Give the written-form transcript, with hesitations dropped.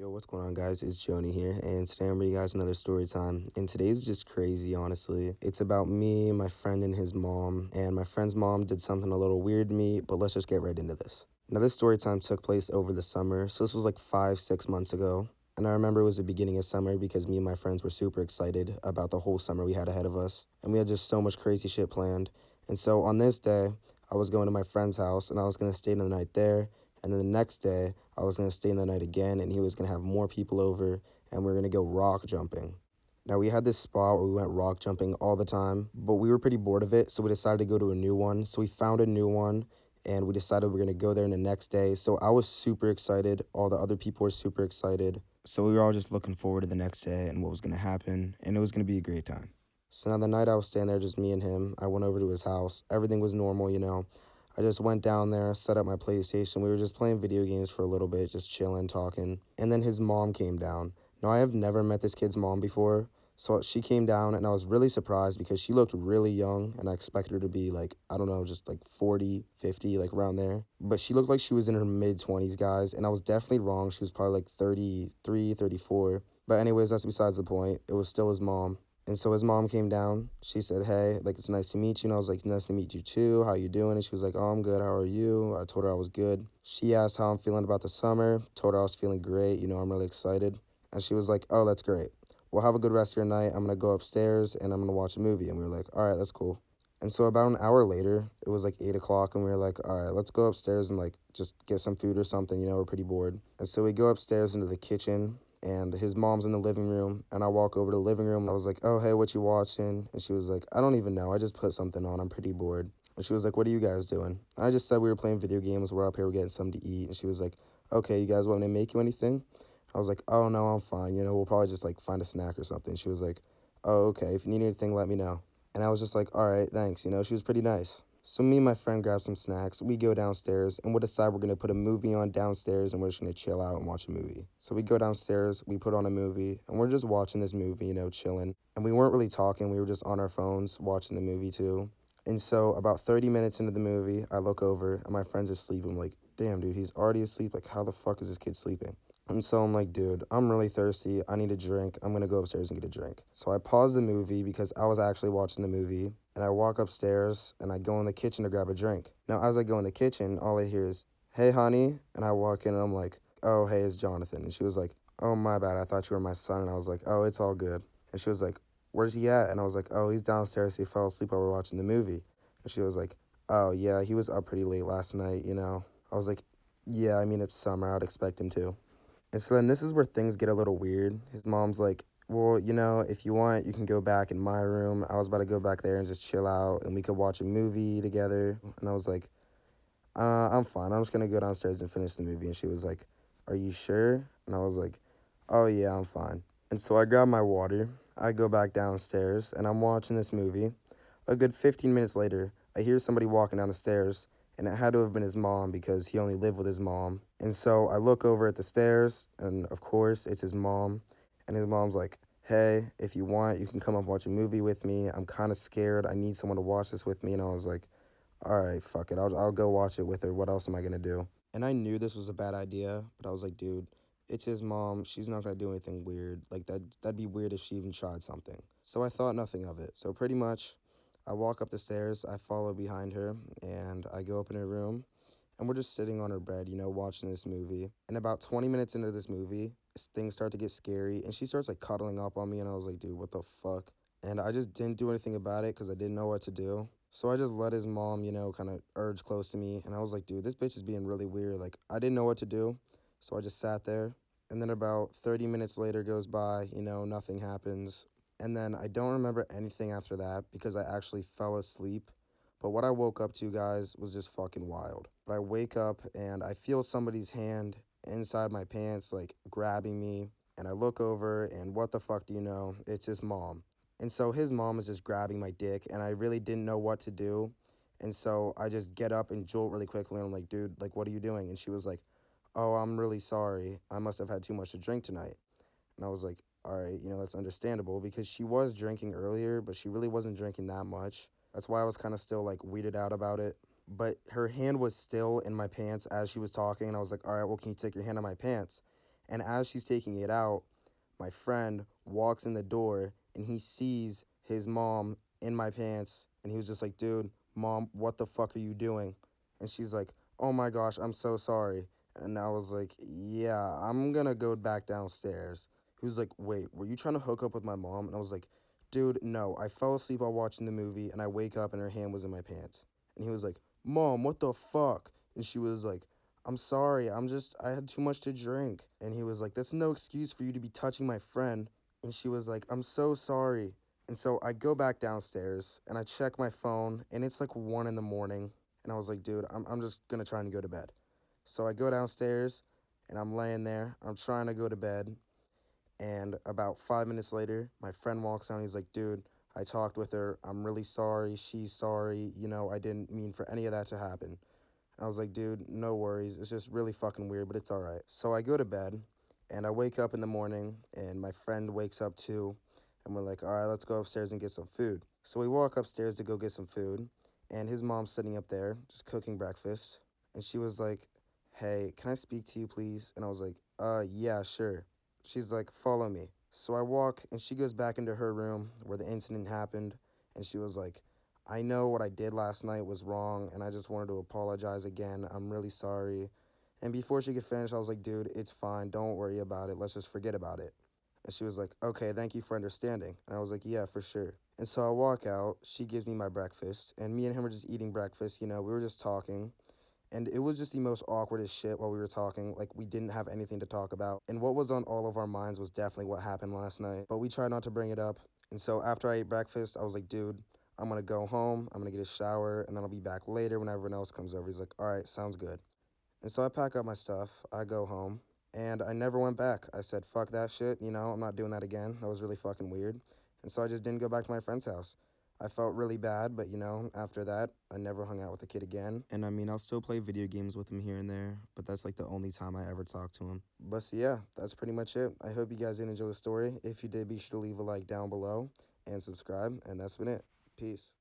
Yo, what's going on, guys? It's Joni here, and today I'm bringing you guys another story time. And today's just crazy, honestly. It's about me, my friend, and his mom. And my friend's mom did something a little weird to me, but let's just get right into this. Now, this story time took place over the summer, so this was like 5, 6 months ago. And I remember it was the beginning of summer because me and my friends were super excited about the whole summer we had ahead of us. And we had just so much crazy shit planned. And so on this day, I was going to my friend's house, and I was going to stay the night there. And then the next day, I was going to stay in the night again, and he was going to have more people over, and we were going to go rock jumping. Now, we had this spot where we went rock jumping all the time, but we were pretty bored of it, so we decided to go to a new one. So we found a new one, and we decided we were going to go there the next day. So I was super excited. All the other people were super excited. So we were all just looking forward to the next day and what was going to happen, and it was going to be a great time. So now the night I was staying there, just me and him, I went over to his house. Everything was normal. I just went down there, set up my PlayStation. We were just playing video games for a little bit, just chilling, talking. And then his mom came down. Now, I have never met this kid's mom before. So she came down, and I was really surprised because she looked really young, and I expected her to be like, I don't know, just like 40, 50, like around there. But she looked like she was in her mid-20s, guys, and I was definitely wrong. She was probably like 33, 34. But anyways, that's besides the point. It was still his mom. And so his mom came down. She said, hey, like, it's nice to meet you. And I was like, nice to meet you too. How you doing? And she was like, oh, I'm good. How are you? I told her I was good. She asked how I'm feeling about the summer. Told her I was feeling great. I'm really excited. And she was like, oh, that's great. Well, have a good rest of your night. I'm going to go upstairs and I'm going to watch a movie. And we were like, all right, that's cool. And so about an hour later, it was like 8 o'clock, and we were like, all right, let's go upstairs and like just get some food or something. We're pretty bored. And so we go upstairs into the kitchen, and his mom's in the living room, and I walk over to the living room. I was like, oh, hey, what you watching? And she was like, I don't even know. I just put something on. I'm pretty bored. And she was like, what are you guys doing? And I just said we were playing video games. We're up here. We're getting something to eat. And she was like, okay, you guys want me to make you anything? I was like, oh, no, I'm fine. We'll probably just like find a snack or something. She was like, oh, okay. If you need anything, let me know. And I was just like, all right, thanks. She was pretty nice. So me and my friend grab some snacks. We go downstairs, and we'll decide we're going to put a movie on downstairs, and we're just going to chill out and watch a movie. So we go downstairs, we put on a movie, and we're just watching this movie, chilling. And we weren't really talking. We were just on our phones watching the movie too. And so about 30 minutes into the movie, I look over, and my friend's asleep. I'm like, damn, dude, he's already asleep. Like, how the fuck is this kid sleeping? And so I'm like, dude, I'm really thirsty. I need a drink. I'm going to go upstairs and get a drink. So I pause the movie because I was actually watching the movie. And I walk upstairs and I go in the kitchen to grab a drink. Now, as I go in the kitchen, all I hear is, hey, honey. And I walk in and I'm like, oh, hey, it's Jonathan. And she was like, oh, my bad. I thought you were my son. And I was like, oh, it's all good. And she was like, where's he at? And I was like, oh, he's downstairs. He fell asleep while we were watching the movie. And she was like, oh, yeah, he was up pretty late last night. I was like, yeah, I mean, it's summer. I'd expect him to. And so then this is where things get a little weird. His mom's like, well, if you want, you can go back in my room. I was about to go back there and just chill out, and we could watch a movie together. And I was like, I'm fine. I'm just going to go downstairs and finish the movie. And she was like, are you sure? And I was like, oh, yeah, I'm fine. And so I grab my water. I go back downstairs, and I'm watching this movie. A good 15 minutes later, I hear somebody walking down the stairs, and it had to have been his mom because he only lived with his mom. And so I look over at the stairs, and of course, it's his mom. And his mom's like, hey, if you want, you can come up and watch a movie with me. I'm kind of scared. I need someone to watch this with me. And I was like, all right, fuck it. I'll go watch it with her. What else am I going to do? And I knew this was a bad idea, but I was like, dude, it's his mom. She's not going to do anything weird. Like, that'd be weird if she even tried something. So I thought nothing of it. So pretty much, I walk up the stairs, I follow behind her, and I go up in her room, and we're just sitting on her bed, watching this movie. And about 20 minutes into this movie, things start to get scary, and she starts like cuddling up on me, and I was like, dude, what the fuck? And I just didn't do anything about it because I didn't know what to do. So I just let his mom, kind of urge close to me, and I was like, dude, this bitch is being really weird. Like, I didn't know what to do, so I just sat there. And then about 30 minutes later goes by, nothing happens. And then I don't remember anything after that because I actually fell asleep. But what I woke up to, guys, was just fucking wild. But I wake up and I feel somebody's hand inside my pants, like grabbing me. And I look over, and what the fuck do you know? It's his mom. And so his mom is just grabbing my dick, and I really didn't know what to do. And so I just get up and jolt really quickly, and I'm like, dude, like, what are you doing? And she was like, oh, I'm really sorry. I must have had too much to drink tonight. And I was like, all right, that's understandable because she was drinking earlier, but she really wasn't drinking that much. That's why I was kind of still like weirded out about it. But her hand was still in my pants as she was talking, and I was like, all right, well, can you take your hand on my pants? And as she's taking it out, my friend walks in the door and he sees his mom in my pants. And he was just like, dude, mom, what the fuck are you doing? And she's like, oh my gosh, I'm so sorry. And I was like, yeah, I'm gonna go back downstairs. He was like, wait, were you trying to hook up with my mom? And I was like, dude, no, I fell asleep while watching the movie and I wake up and her hand was in my pants. And he was like, mom, what the fuck? And she was like, I'm sorry, I had too much to drink. And he was like, that's no excuse for you to be touching my friend. And she was like, I'm so sorry. And so I go back downstairs and I check my phone and it's like 1 in the morning. And I was like, dude, I'm just gonna try and go to bed. So I go downstairs and I'm laying there. I'm trying to go to bed. And about 5 minutes later, my friend walks out. He's like, dude, I talked with her. I'm really sorry. She's sorry. I didn't mean for any of that to happen. And I was like, dude, no worries. It's just really fucking weird, but it's all right. So I go to bed and I wake up in the morning and my friend wakes up too. And we're like, all right, let's go upstairs and get some food. So we walk upstairs to go get some food. And his mom's sitting up there just cooking breakfast. And she was like, hey, can I speak to you, please? And I was like, yeah, sure. She's like, follow me. So I walk and she goes back into her room where the incident happened. And she was like, I know what I did last night was wrong, and I just wanted to apologize again. I'm really sorry. And before she could finish, I was like, dude, it's fine. Don't worry about it. Let's just forget about it. And she was like, okay, thank you for understanding. And I was like, yeah, for sure. And so I walk out. She gives me my breakfast, and me and him were just eating breakfast. We were just talking. And it was just the most awkwardest shit while we were talking. Like, we didn't have anything to talk about. And what was on all of our minds was definitely what happened last night. But we tried not to bring it up. And so after I ate breakfast, I was like, dude, I'm gonna go home. I'm gonna get a shower. And then I'll be back later when everyone else comes over. He's like, all right, sounds good. And so I pack up my stuff. I go home. And I never went back. I said, fuck that shit. I'm not doing that again. That was really fucking weird. And so I just didn't go back to my friend's house. I felt really bad, but after that, I never hung out with the kid again. And I mean, I'll still play video games with him here and there, but that's like the only time I ever talk to him. But so yeah, that's pretty much it. I hope you guys did enjoy the story. If you did, be sure to leave a like down below and subscribe. And that's been it. Peace.